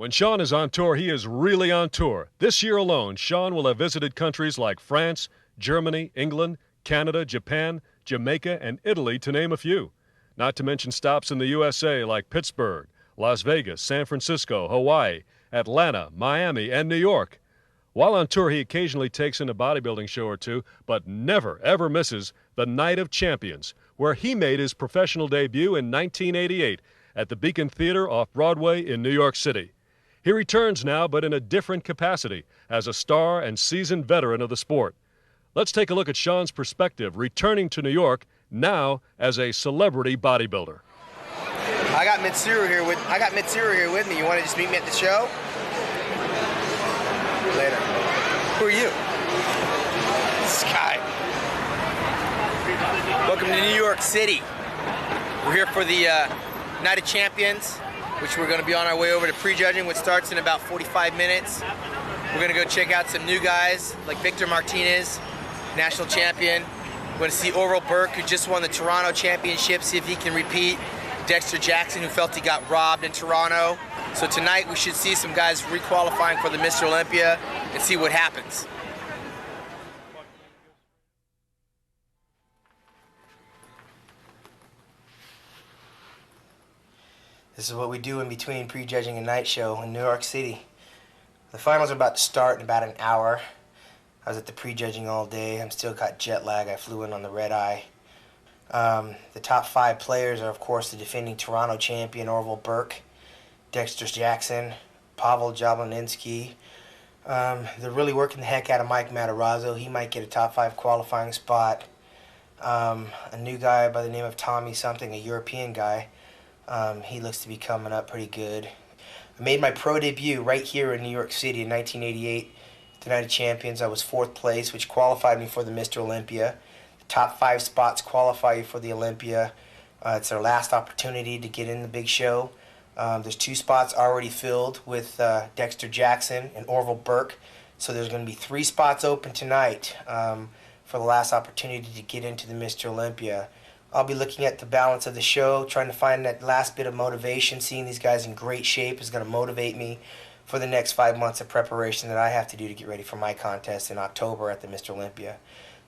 When Shawn is on tour, he is really on tour. This year alone, Shawn will have visited countries like France, Germany, England, Canada, Japan, Jamaica, and Italy, to name a few. Not to mention stops in the USA like Pittsburgh, Las Vegas, San Francisco, Hawaii, Atlanta, Miami, and New York. While on tour, he occasionally takes in a bodybuilding show or two, but never, ever misses the Night of Champions, where he made his professional debut in 1988 at the Beacon Theater off Broadway in New York City. He returns now, but in a different capacity, as a star and seasoned veteran of the sport. Let's take a look at Shawn's perspective, returning to New York, now as a celebrity bodybuilder. I got Mitsuru here with me. You want to just meet me at the show? Later. Who are you? Sky. Welcome to New York City. We're here for the Night of Champions, which we're going to be on our way over to prejudging, which starts in about 45 minutes. We're going to go check out some new guys like Victor Martinez, national champion. We're going to see Orville Burke, who just won the Toronto Championship, see if he can repeat. Dexter Jackson, who felt he got robbed in Toronto. So tonight we should see some guys re-qualifying for the Mr. Olympia and see what happens. This is what we do in between prejudging a night show in New York City. The finals are about to start in about an hour. I was at the prejudging all day. I'm still got jet lag. I flew in on the red eye. The top 5 players are, of course, the defending Toronto champion Orville Burke, Dexter Jackson, Pavel Jablonski. They're really working the heck out of Mike Matarazzo. He might get a top 5 qualifying spot. A new guy by the name of Tommy something, a European guy. He looks to be coming up pretty good. I made my pro debut right here in New York City in 1988. The Night of Champions, I was 4th place, which qualified me for the Mr. Olympia. The top 5 spots qualify you for the Olympia. It's their last opportunity to get in the big show. There's 2 spots already filled with Dexter Jackson and Orville Burke. So there's going to be 3 spots open tonight for the last opportunity to get into the Mr. Olympia. I'll be looking at the balance of the show, trying to find that last bit of motivation. Seeing these guys in great shape is going to motivate me for the next 5 months of preparation that I have to do to get ready for my contest in October at the Mr. Olympia.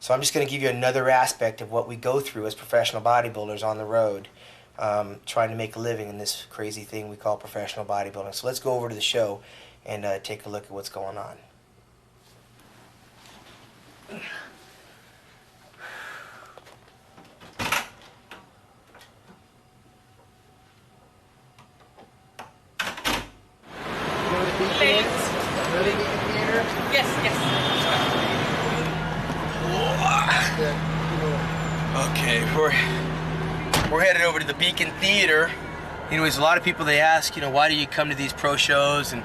So I'm just going to give you another aspect of what we go through as professional bodybuilders on the road, trying to make a living in this crazy thing we call professional bodybuilding. So let's go over to the show and take a look at what's going on. Okay, we're headed over to the Beacon Theater. Anyways, a lot of people, they ask, why do you come to these pro shows and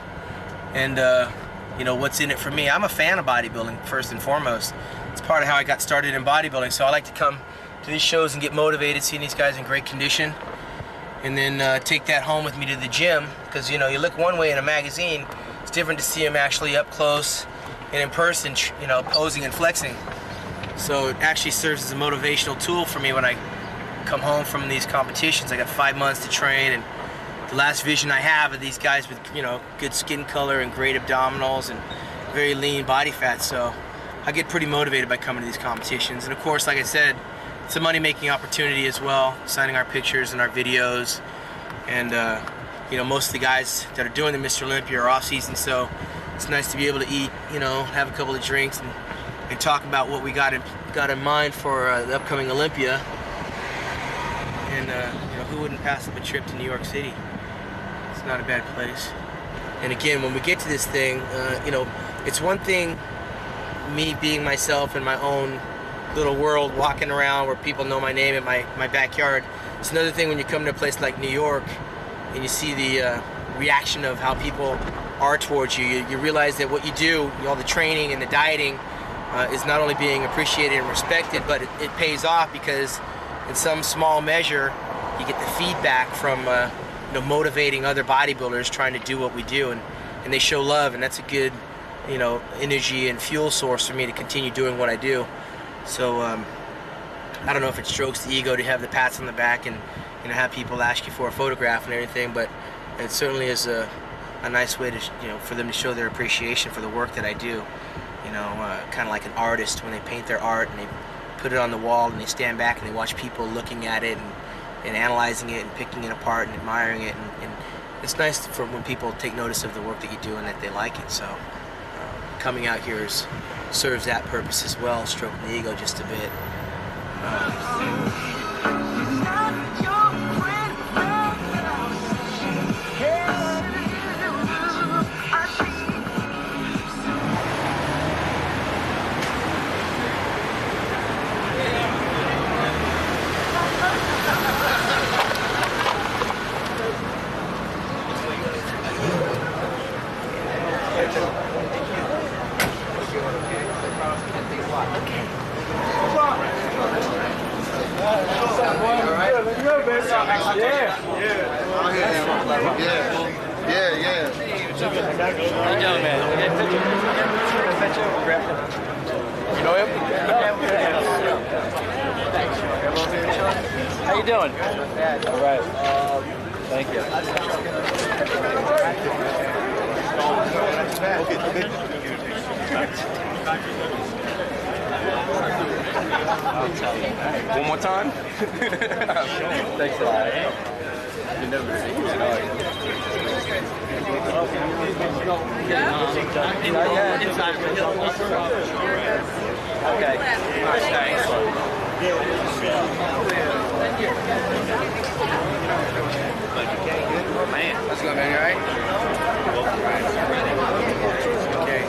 what's in it for me? I'm a fan of bodybuilding, first and foremost. It's part of how I got started in bodybuilding, so I like to come to these shows and get motivated, seeing these guys in great condition, and then take that home with me to the gym, because you look one way in a magazine, it's different to see them actually up close and in person, posing and flexing. So it actually serves as a motivational tool for me when I come home from these competitions. I got 5 months to train, and the last vision I have of these guys with good skin color and great abdominals and very lean body fat. So I get pretty motivated by coming to these competitions. And of course, like I said, it's a money-making opportunity as well, signing our pictures and our videos. And most of the guys that are doing the Mr. Olympia are off season, so it's nice to be able to eat, have a couple of drinks and talk about what we got in mind for the upcoming Olympia. And who wouldn't pass up a trip to New York City? It's not a bad place. And again, when we get to this thing, it's one thing me being myself in my own little world, walking around where people know my name in my backyard. It's another thing when you come to a place like New York and you see the reaction of how people are towards you. You realize that what you do, all the training and the dieting, is not only being appreciated and respected, but it pays off, because in some small measure you get the feedback from motivating other bodybuilders trying to do what we do, and they show love, and that's a good energy and fuel source for me to continue doing what I do. So I don't know if it strokes the ego to have the pats on the back and have people ask you for a photograph and everything, but it certainly is a a nice way to, for them to show their appreciation for the work that I do. Kind of like an artist when they paint their art and they put it on the wall and they stand back and they watch people looking at it and analyzing it and picking it apart and admiring it. And it's nice for when people take notice of the work that you do and that they like it. So coming out here serves that purpose as well, stroking the ego just a bit. How you doing? All right. Thank you. One more time? Thanks a lot. You never see it. Okay. Thanks. Man, that's going, man. You all right? Okay.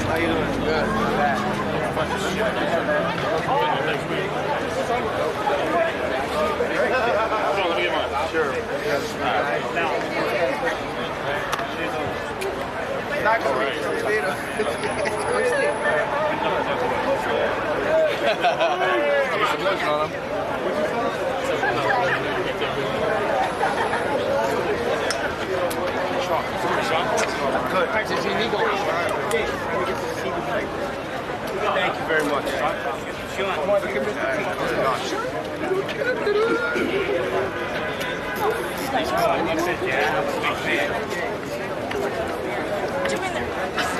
How you doing? Good. Sure. Not going to Thank you very much.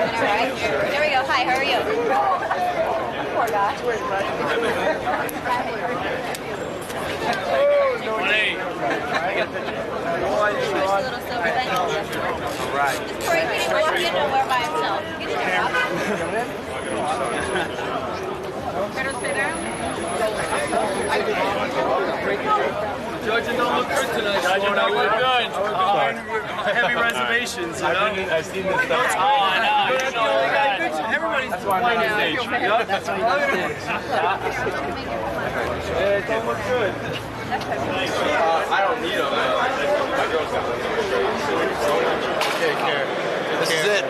Alright, there we go. Hi, how are you? Poor guy. Right. Corey couldn't walk in nowhere by himself. Get in there, Rob. Better stay there. Judge, it don't look good tonight. Judge, it don't look good. Heavy reservations, you know? I've seen this stuff. Oh, I know. You're the only guy. Everybody's complaining now. Yep, that's why you're on stage. Yeah, it don't look good. I don't need them. My girl's got them. Take care. This is it.